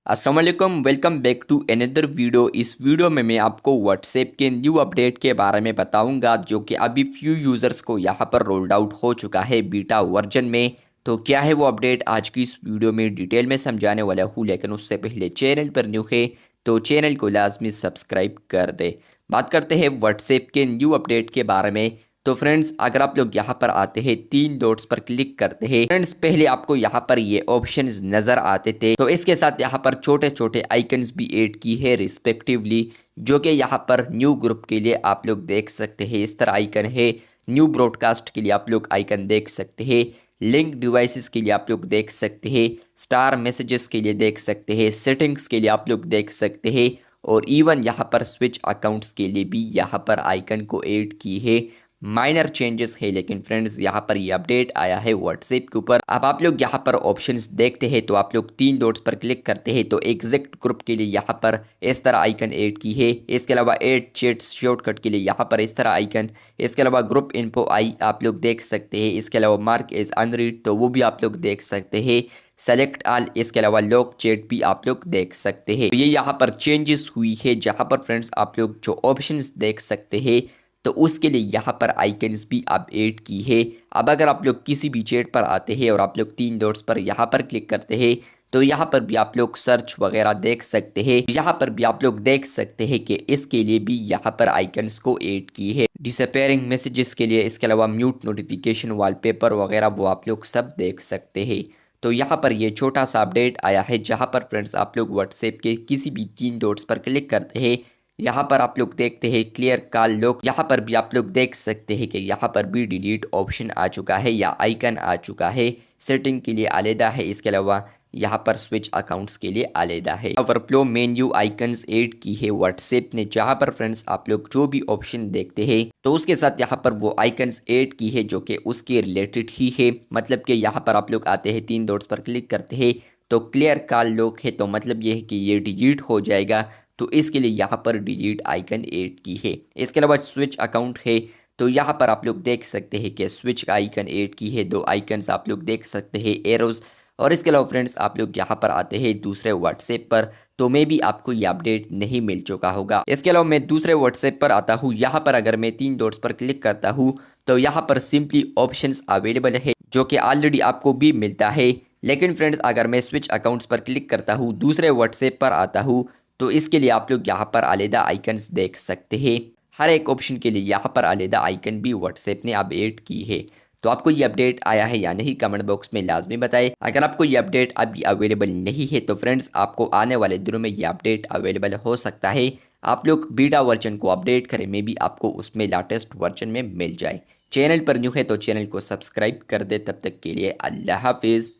अस्सलाम वालेकुम, welcome back to another video. इस वीडियो में मैं आपको व्हाट्सएप के न्यू अपडेट के बारे में बताऊंगा जो कि अभी फ्यू यूज़र्स को यहाँ पर रोल्ड आउट हो चुका है बीटा वर्जन में। तो क्या है वो अपडेट, आज की इस वीडियो में डिटेल में समझाने वाला हूँ। लेकिन उससे पहले चैनल पर न्यू है तो चैनल को लाजमी सब्सक्राइब कर दे। बात करते हैं व्हाट्सएप के न्यू अपडेट के बारे में। तो फ्रेंड्स, अगर आप लोग यहाँ पर आते हैं, तीन डॉट्स पर क्लिक करते हैं फ्रेंड्स, पहले आपको यहाँ पर ये ऑप्शंस नजर आते थे। तो इसके साथ यहाँ पर छोटे छोटे आइकन्स भी ऐड की है रिस्पेक्टिवली, जो कि यहाँ पर न्यू ग्रुप के लिए आप लोग देख सकते हैं। इस तरह आइकन है। न्यू ब्रॉडकास्ट के लिए आप लोग आइकन देख सकते हैं। लिंक डिवाइसेस के लिए आप लोग देख सकते हैं। स्टार मैसेजेस के लिए देख सकते हैं। सेटिंग्स के लिए आप लोग देख सकते हैं। और इवन यहाँ पर स्विच अकाउंट्स के लिए भी यहाँ पर आइकन को ऐड की है। माइनर चेंजेस है, लेकिन फ्रेंड्स यहाँ पर ये अपडेट आया है व्हाट्सएप के ऊपर। अब आप लोग यहाँ पर ऑप्शंस देखते हैं तो आप लोग तीन डॉट्स पर क्लिक करते हैं तो एग्जैक्ट ग्रुप के लिए यहाँ पर इस तरह आइकन ऐड की है। इसके अलावा ऐड चैट्स शॉर्टकट के लिए यहाँ पर इस तरह आइकन। इसके अलावा ग्रुप इन्फो आई आप लोग देख सकते हैं। इसके अलावा मार्क एज अनरीड तो वो भी आप लोग देख सकते हैं। सेलेक्ट ऑल, इसके अलावा लॉक चैट भी आप लोग देख सकते हैं। तो ये यहाँ पर चेंजेस हुई है, जहाँ पर फ्रेंड्स आप लोग जो ऑप्शंस देख सकते हैं तो उसके लिए यहाँ पर आइकन्स भी आप ऐड की है। अब अगर आप लोग किसी भी चैट पर आते हैं और आप लोग तीन डॉट्स पर यहाँ पर क्लिक करते हैं तो यहाँ पर भी आप लोग सर्च वगैरह देख सकते हैं। यहाँ पर भी आप लोग देख सकते हैं कि इसके लिए भी यहाँ पर आइकन्स को ऐड की है। डिसअपेयरिंग मैसेजेस के लिए, इसके अलावा म्यूट नोटिफिकेशन, वॉलपेपर वगैरह वो आप लोग सब देख सकते हैं। तो यहाँ पर ये छोटा सा अपडेट आया है, जहाँ पर फ्रेंड्स आप लोग व्हाट्सएप के किसी भी तीन डॉट्स पर क्लिक करते हैं। यहाँ पर आप लोग देखते हैं क्लियर कॉल लॉक, यहाँ पर भी आप लोग देख सकते हैं कि यहाँ पर भी डिलीट ऑप्शन आ चुका है या आइकन आ चुका है। सेटिंग के लिए अलहदा है, इसके अलावा यहाँ पर स्विच अकाउंट्स के लिए अलहदा है। ओवरफ्लो मेन्यू आइकन्स ऐड की है व्हाट्सएप ने, जहाँ पर फ्रेंड्स आप लोग जो भी ऑप्शन देखते हैं तो उसके साथ यहाँ पर वो आइकन्स ऐड की है जो कि उसके रिलेटेड ही है। मतलब कि यहाँ पर आप लोग आते हैं, तीन डॉट्स पर क्लिक करते हैं तो क्लियर कॉल लॉक है, तो मतलब ये है कि ये डिलीट हो जाएगा। तो इसके लिए यहाँ पर डिलीट आइकन ऐड की है। इसके अलावा स्विच अकाउंट है तो यहाँ पर आप लोग देख सकते हैं कि स्विच का आइकन ऐड की है। दो आइकन्स आप लोग देख सकते हैं, एरोज। और इसके अलावा फ्रेंड्स आप लोग यहाँ पर आते हैं दूसरे व्हाट्सएप पर तो मे भी आपको ये अपडेट नहीं मिल चुका होगा। इसके अलावा मैं दूसरे व्हाट्सएप पर आता हूँ। यहाँ पर अगर मैं तीन डॉट्स पर क्लिक करता हूँ तो यहाँ पर सिंपली ऑप्शंस अवेलेबल है जो कि ऑलरेडी आपको भी मिलता है। लेकिन फ्रेंड्स अगर मैं स्विच अकाउंट्स पर क्लिक करता हूँ, दूसरे व्हाट्सएप पर आता हूँ तो इसके लिए आप लोग यहाँ पर अलहदा आइकन्स देख सकते हैं। हर एक ऑप्शन के लिए यहाँ पर अलहदा आइकन भी व्हाट्सएप ने अब ऐड की है। तो आपको ये अपडेट आया है या नहीं, कमेंट बॉक्स में लाजमी बताएं। अगर आपको ये अपडेट अभी अवेलेबल नहीं है तो फ्रेंड्स आपको आने वाले दिनों में ये अपडेट अवेलेबल हो सकता है। आप लोग बीटा वर्जन को अपडेट करें, में भी आपको उसमें लेटेस्ट वर्जन में मिल जाए। चैनल पर न्यू है तो चैनल को सब्सक्राइब कर दे। तब तक के लिए अल्लाह हाफिज़।